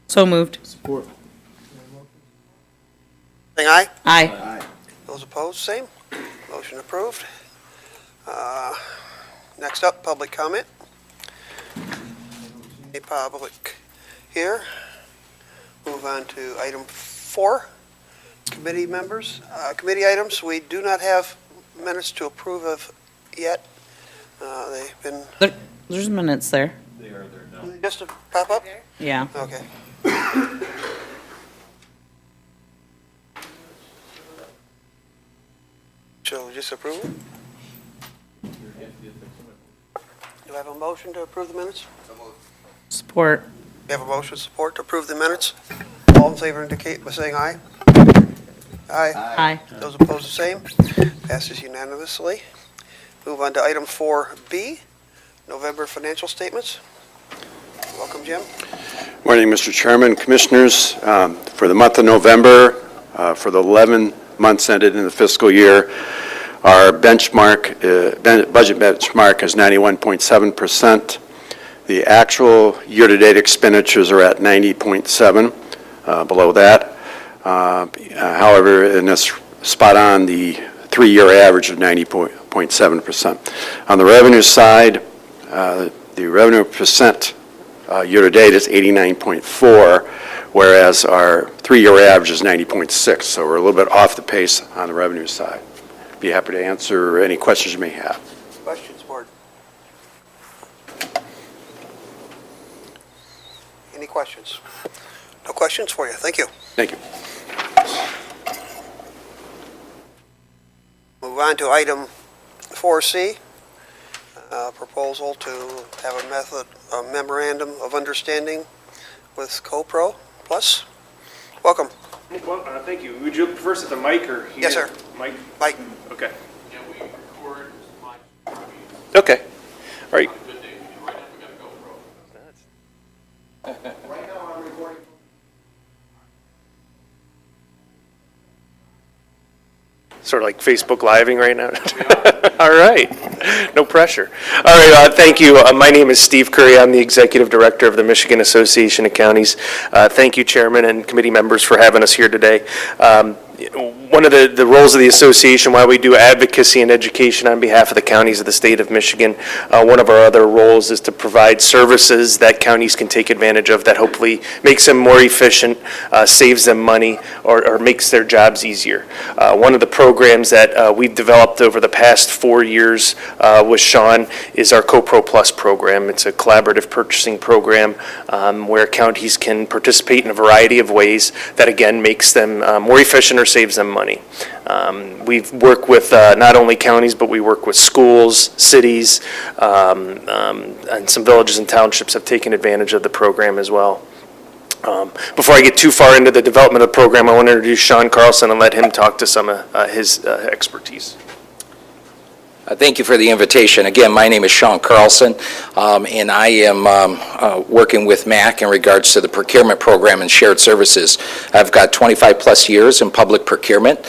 So moved. Support. Saying aye. Aye. Those opposed, same. Motion approved. Next up, public comment. Any public here? Move on to item 4, committee members. Committee items, we do not have minutes to approve of yet. They've been, There's minutes there. just to pop up? Yeah. Okay. Shall we just approve it? Do I have a motion to approve the minutes? Support. We have a motion support to approve the minutes. All in favor indicate by saying aye. Aye. Aye. Those opposed, the same. Passes unanimously. Move on to item 4B, November financial statements. Welcome, Jim. Morning, Mr. Chairman, Commissioners. For the month of November, for the 11 months ended in the fiscal year, our benchmark, budget benchmark is 91.7%. The actual year-to-date expenditures are at 90.7, below that. However, in this spot on the 3-year average of 90.7%. On the revenue side, the revenue percent year-to-date is 89.4, whereas our 3-year average is 90.6, so we're a little bit off the pace on the revenue side. Be happy to answer any questions you may have. Questions, board? Any questions? No questions for you. Thank you. Thank you. Move on to item 4C, proposal to have a memorandum of understanding with CoPro Plus. Welcome. Well, thank you. Would you prefer to the mic or here? Yes, sir. Mic? Mike. Okay. Yeah, we record my Okay. All right. good day. Right now, we got a GoPro. Right now, I'm recording. Sort of like Facebook Living right now. All right. No pressure. All right. Thank you. My name is Steve Curry. I'm the Executive Director of the Michigan Association of Counties. Thank you, Chairman and committee members, for having us here today. One of the roles of the association, while we do advocacy and education on behalf of the counties of the state of Michigan, one of our other roles is to provide services that counties can take advantage of that hopefully makes them more efficient, saves them money, or makes their jobs easier. One of the programs that we've developed over the past 4 years with Sean is our CoPro Plus program. It's a collaborative purchasing program where counties can participate in a variety of ways that, again, makes them more efficient or saves them money. We've worked with not only counties, but we work with schools, cities, and some villages and townships have taken advantage of the program as well. Before I get too far into the development of the program, I want to introduce Sean Carlson and let him talk to some of his expertise. Thank you for the invitation. Again, my name is Sean Carlson, and I am working with MAC in regards to the procurement program and shared services. I've got 25 plus years in public procurement.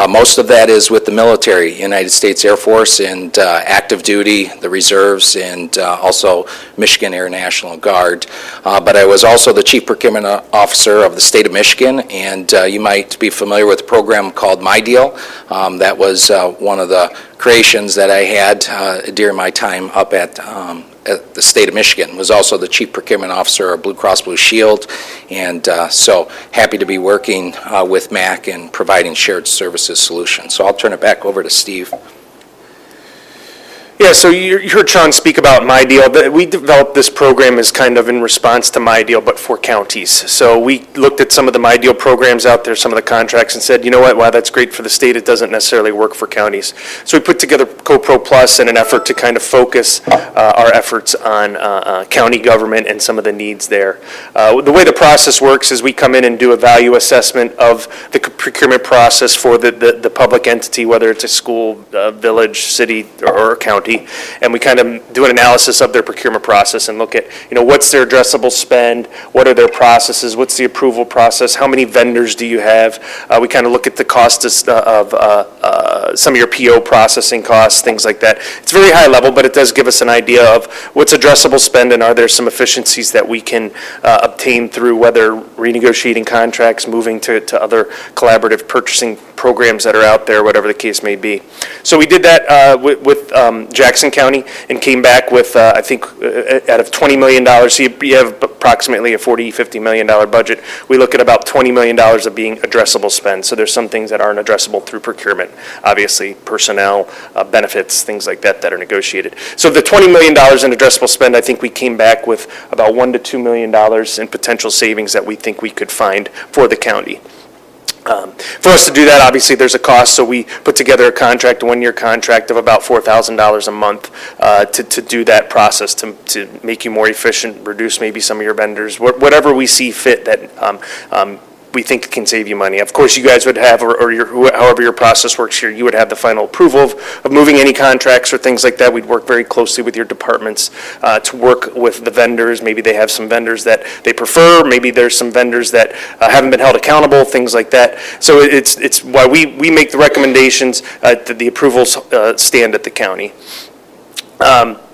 Most of that is with the military, United States Air Force, and active duty, the reserves, and also Michigan Air National Guard. But I was also the chief procurement officer of the state of Michigan, and you might be familiar with a program called My Deal. That was one of the creations that I had during my time up at the state of Michigan. Was also the chief procurement officer of Blue Cross Blue Shield, and so happy to be working with MAC and providing shared services solutions. So I'll turn it back over to Steve. Yeah, so you heard Sean speak about My Deal. We developed this program as kind of in response to My Deal, but for counties. So we looked at some of the My Deal programs out there, some of the contracts, and said, you know what, wow, that's great for the state, it doesn't necessarily work for counties. So we put together CoPro Plus in an effort to kind of focus our efforts on county government and some of the needs there. The way the process works is we come in and do a value assessment of the procurement process for the public entity, whether it's a school, village, city, or county. county, and we kind of do an analysis of their procurement process and look at, what's their addressable spend, what are their processes, what's the approval process, how many vendors do you have? We kind of look at the cost of some of your PO processing costs, things like that. It's very high level, but it does give us an idea of what's addressable spend and are there some efficiencies that we can obtain through whether renegotiating contracts, moving to other collaborative purchasing programs that are out there, whatever the case may be. So we did that with Jackson County and came back with, I think, out of $20 million, so you have approximately a $40-50 million budget. We look at about $20 million of being addressable spend. So there's some things that aren't addressable through procurement, obviously personnel, benefits, things like that that are negotiated. So the $20 million in addressable spend, I think we came back with about $1 to $2 million in potential savings that we think we could find for the county. For us to do that, obviously, there's a cost, so we put together a contract, a one-year contract of about $4,000 a month to do that process, to make you more efficient, reduce maybe some of your vendors, whatever we see fit that we think can save you money. Of course, you guys would have, however your process works here, you would have the final approval of moving any contracts or things like that. We'd work very closely with your departments to work with the vendors. Maybe they have some vendors that they prefer. Maybe there's some vendors that haven't been held accountable, things like that. So it's why we make the recommendations that the approvals stand at the county.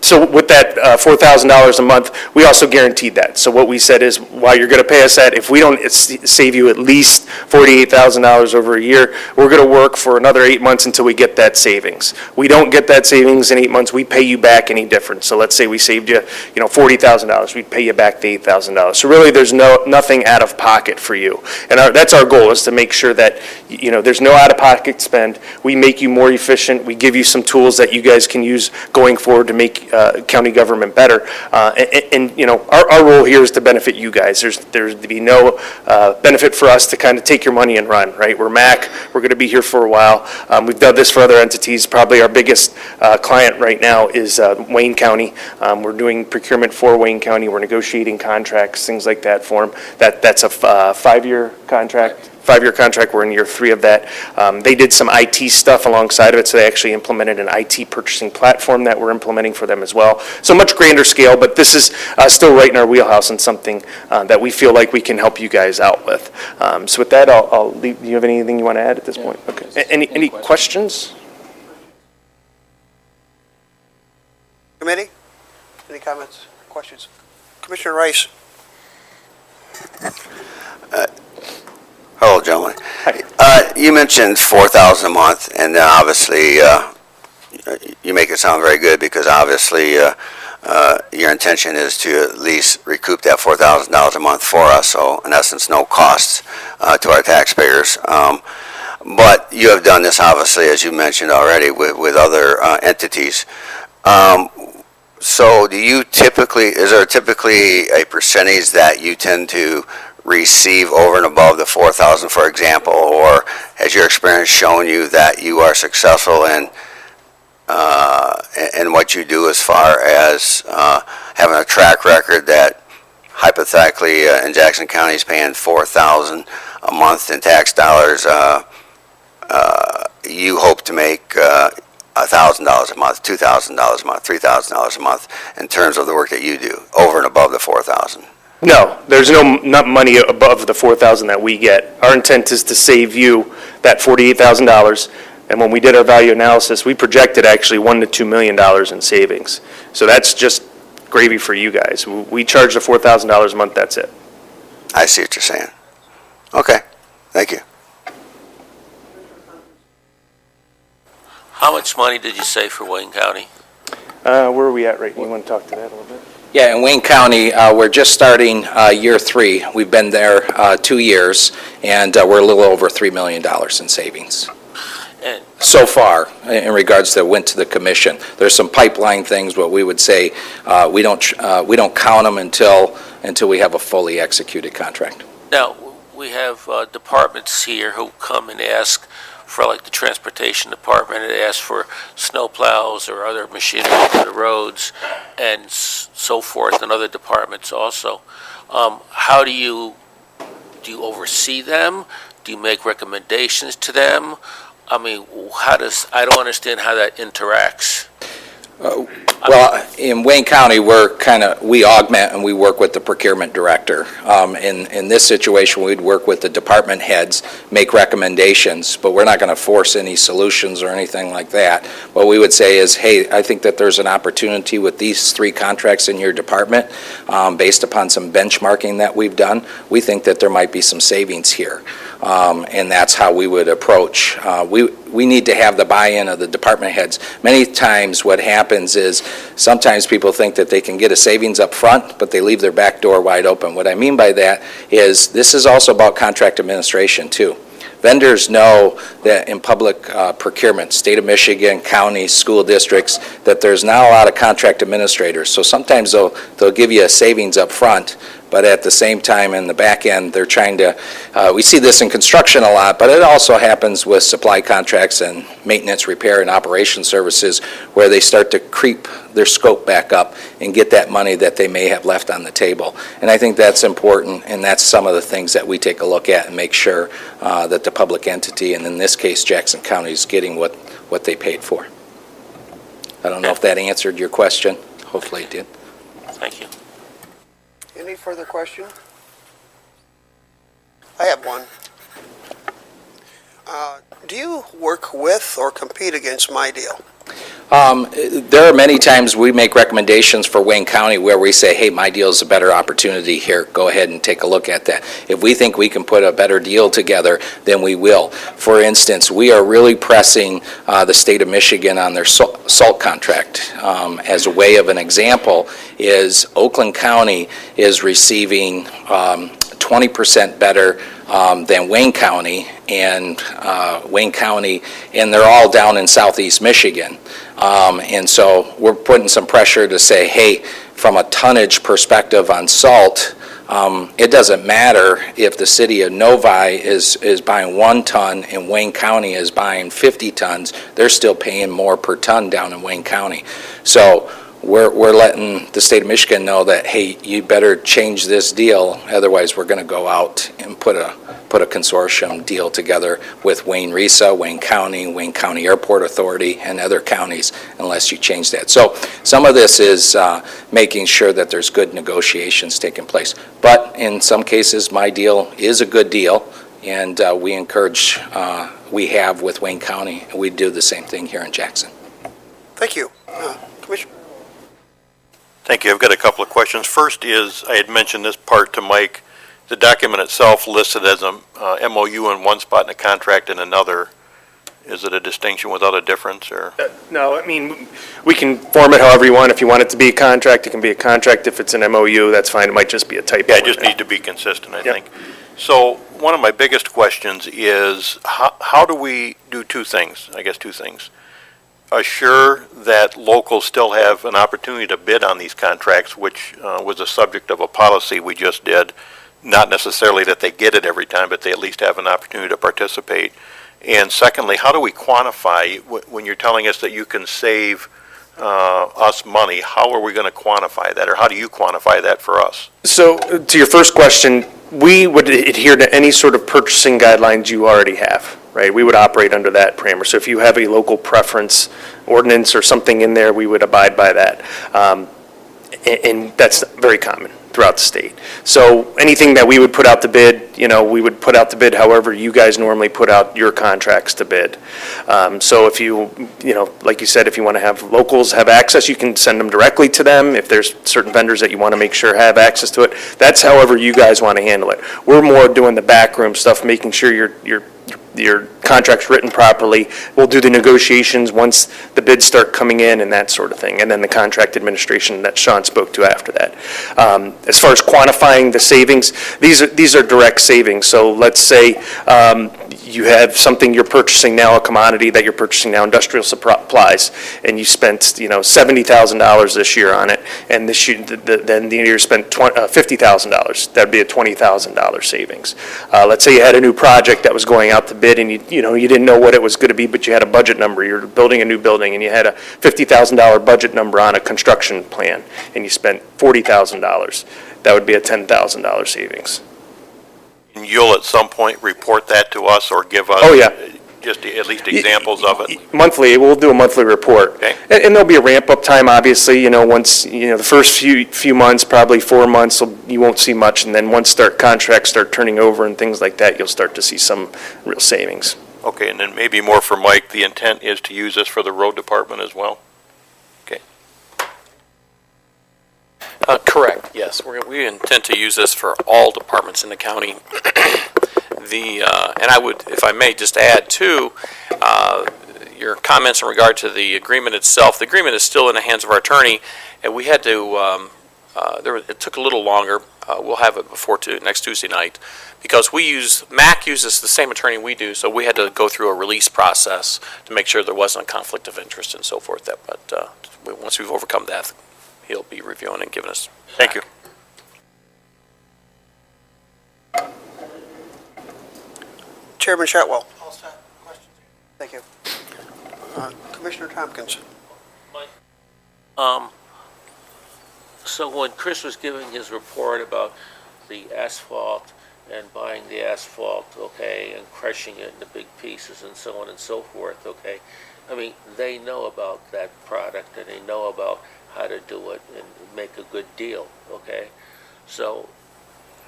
So with that $4,000 a month, we also guaranteed that. So what we said is, while you're going to pay us that, if we don't save you at least $48,000 over a year, we're going to work for another 8 months until we get that savings. We don't get that savings in 8 months, we pay you back any difference. So let's say we saved you, $40,000, we'd pay you back the $8,000. So really, there's nothing out of pocket for you. And that's our goal, is to make sure that, there's no out-of-pocket spend. We make you more efficient. We give you some tools that you guys can use going forward to make county government better. Our role here is to benefit you guys. There's to be no benefit for us to kind of take your money and run, right? We're MAC. We're going to be here for a while. We've done this for other entities. Probably our biggest client right now is Wayne County. We're doing procurement for Wayne County. We're negotiating contracts, things like that for them. That's a 5-year contract. 5-year contract, we're in year 3 of that. They did some IT stuff alongside of it, so they actually implemented an IT purchasing platform that we're implementing for them as well. So much grander scale, but this is still right in our wheelhouse and something that we feel like we can help you guys out with. So with that, I'll leave. Do you have anything you want to add at this point? Okay. Any questions? Committee? Any comments, questions? Commissioner Rice? Hello, gentlemen. You mentioned $4,000 a month, and then obviously you make it sound very good, because obviously your intention is to at least recoup that $4,000 a month for us, so in essence, no costs to our taxpayers. But you have done this, obviously, as you mentioned already, with other entities. So is there typically a percentage that you tend to receive over and above the $4,000, for example, or has your experience shown you that you are successful in what you do, as far as having a track record that hypothetically in Jackson County is paying $4,000 a month in tax dollars, you hope to make $1,000 a month, $2,000 a month, $3,000 a month in terms of the work that you do over and above the $4,000? No, there's not money above the $4,000 that we get. Our intent is to save you that $48,000, and when we did our value analysis, we projected actually $1 to $2 million in savings. So that's just gravy for you guys. We charge the $4,000 a month, that's it. I see what you're saying. Okay, thank you. How much money did you save for Wayne County? Where are we at right now? You want to talk to that a little bit? Yeah, in Wayne County, we're just starting year 3. We've been there 2 years, and we're a little over $3 million in savings. And So far, in regards to went to the commission. There's some pipeline things, but we would say we don't count them until we have a fully executed contract. now, we have departments here who come and ask for, like the transportation department, and ask for snow plows or other machinery for the roads and so forth, and other departments also. How do you oversee them? Do you make recommendations to them? I mean, I don't understand how that interacts. Well, in Wayne County, we augment and we work with the procurement director. In this situation, we'd work with the department heads, make recommendations, but we're not going to force any solutions or anything like that. What we would say is, hey, I think that there's an opportunity with these 3 contracts in your department, based upon some benchmarking that we've done. We think that there might be some savings here. And that's how we would approach. We need to have the buy-in of the department heads. Many times what happens is sometimes people think that they can get a savings up front, but they leave their back door wide open. What I mean by that is this is also about contract administration too. Vendors know that in public procurement, state of Michigan, counties, school districts, that there's not a lot of contract administrators. So sometimes they'll give you a savings up front, but at the same time in the back end, they're trying to, we see this in construction a lot, but it also happens with supply contracts and maintenance, repair, and operation services where they start to creep their scope back up and get that money that they may have left on the table. And I think that's important, and that's some of the things that we take a look at and make sure that the public entity, and in this case, Jackson County, is getting what they paid for. I don't know if that answered your question. Hopefully it did. Thank you. Any further question? I have one. Do you work with or compete against My Deal? There are many times we make recommendations for Wayne County where we say, hey, My Deal is a better opportunity here. Go ahead and take a look at that. If we think we can put a better deal together, then we will. For instance, we are really pressing the state of Michigan on their salt contract. As a way of an example is Oakland County is receiving 20% better than Wayne County, and they're all down in southeast Michigan. And so we're putting some pressure to say, hey, from a tonnage perspective on salt, it doesn't matter if the city of Novi is buying 1 ton and Wayne County is buying 50 tons, they're still paying more per ton down in Wayne County. So we're letting the state of Michigan know that, hey, you better change this deal, otherwise we're going to go out and put a consortium deal together with Wayne RESA, Wayne County Airport Authority, and other counties unless you change that. So some of this is making sure that there's good negotiations taking place. But in some cases, My Deal is a good deal, and we encourage, we have with Wayne County, and we do the same thing here in Jackson. Thank you. Commissioner? Thank you. I've got a couple of questions. First is, I had mentioned this part to Mike, the document itself listed as a MOU in one spot and a contract in another. Is it a distinction without a difference, or? No, I mean, we can form it however you want. If you want it to be a contract, it can be a contract. If it's an MOU, that's fine. It might just be a typo. Yeah, I just need to be consistent, I think. So one of my biggest questions is, how do we do 2 things? I guess 2 things. Assure that locals still have an opportunity to bid on these contracts, which was the subject of a policy we just did. Not necessarily that they get it every time, but they at least have an opportunity to participate. And secondly, how do we quantify, when you're telling us that you can save us money, how are we going to quantify that, or how do you quantify that for us? So to your first question, we would adhere to any sort of purchasing guidelines you already have, right? We would operate under that parameter. So if you have a local preference ordinance or something in there, we would abide by that. And that's very common throughout the state. So anything that we would put out to bid, we would put out to bid however you guys normally put out your contracts to bid. So if you like you said, if you want to have locals have access, you can send them directly to them. If there's certain vendors that you want to make sure have access to it, that's however you guys want to handle it. We're more doing the backroom stuff, making sure your contract's written properly. We'll do the negotiations once the bids start coming in and that sort of thing, and then the contract administration that Sean spoke to after that. As far as quantifying the savings, these are direct savings. So let's say you have something you're purchasing now, a commodity that you're purchasing now, industrial supplies, and you spent $70,000 this year on it, and this year, then the year spent $50,000. That'd be a $20,000 savings. Let's say you had a new project that was going out to bid, and you didn't know what it was going to be, but you had a budget number. You're building a new building, and you had a $50,000 budget number on a construction plan, and you spent $40,000. That would be a $10,000 savings. And you'll at some point report that to us or give us? Oh, yeah. just at least examples of it? Monthly, we'll do a monthly report. Okay. And there'll be a ramp-up time, obviously, once, the first few months, probably 4 months, you won't see much, and then once contracts start turning over and things like that, you'll start to see some real savings. Okay, and then maybe more for Mike, the intent is to use this for the road department as well? Correct, yes. We intend to use this for all departments in the county. And I would, if I may, just add too, your comments in regard to the agreement itself. The agreement is still in the hands of our attorney, and we had to, it took a little longer. We'll have it before next Tuesday night, because MAC uses the same attorney we do, so we had to go through a release process to make sure there wasn't a conflict of interest and so forth. But once we've overcome that, he'll be reviewing and giving us. Thank you. Chairman Shotwell. Thank you. Commissioner Tompkins. So when Chris was giving his report about the asphalt and buying the asphalt, okay, and crushing it into big pieces and so on and so forth, okay, I mean, they know about that product and they know about how to do it and make a good deal, okay? So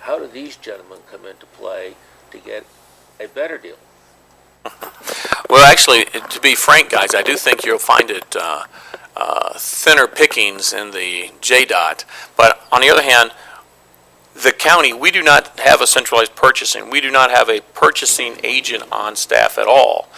how do these gentlemen come into play to get a better deal? Well, actually, to be frank, guys, I do think you'll find it thinner pickings in the JDOT. But on the other hand, the county, we do not have a centralized purchasing. We do not have a purchasing agent on staff at all.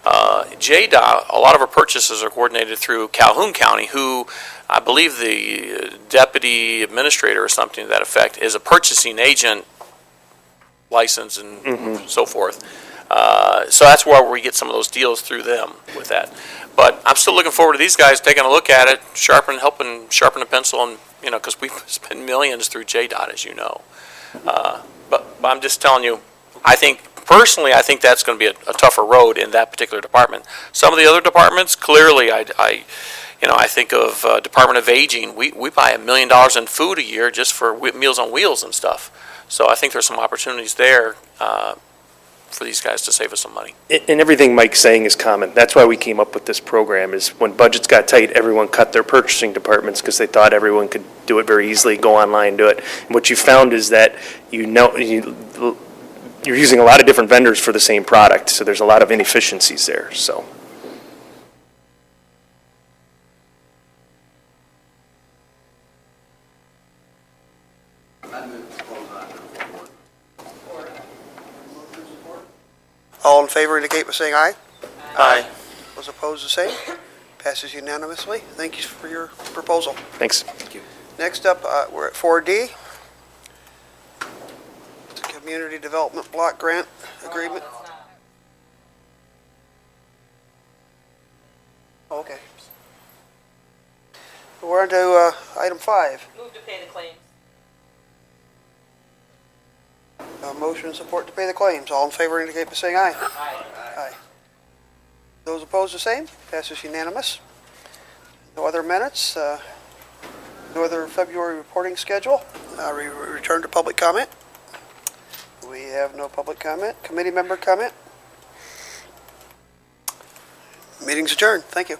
JDOT, a lot of our purchases are coordinated through Calhoun County, who I believe the deputy administrator or something to that effect is a purchasing agent license and so forth. So that's where we get some of those deals through them with that. But I'm still looking forward to these guys taking a look at it, helping sharpen the pencil, and because we spend millions through JDOT, as you know. But I'm just telling you, personally, I think that's going to be a tougher road in that particular department. Some of the other departments, clearly, I think of Department of Aging. We buy $1 million in food a year just for Meals on Wheels and stuff. So I think there's some opportunities there for these guys to save us some money. And everything Mike's saying is common. That's why we came up with this program, is when budgets got tight, everyone cut their purchasing departments because they thought everyone could do it very easily, go online, do it. And what you found is that you're using a lot of different vendors for the same product, so there's a lot of inefficiencies there, so. All in favor indicate by saying aye. Aye. Those opposed, the same. Passes unanimously. Thank you for your proposal. Thanks. Next up, we're at 4D. The Community Development Block Grant Agreement. Okay. We're on to item 5. Move to pay the claims. Motion and support to pay the claims. All in favor indicate by saying aye. Aye. Aye. Those opposed, the same. Passes unanimous. No other minutes. No other February reporting schedule. We return to public comment. We have no public comment. Committee member comment. Meeting's adjourned. Thank you.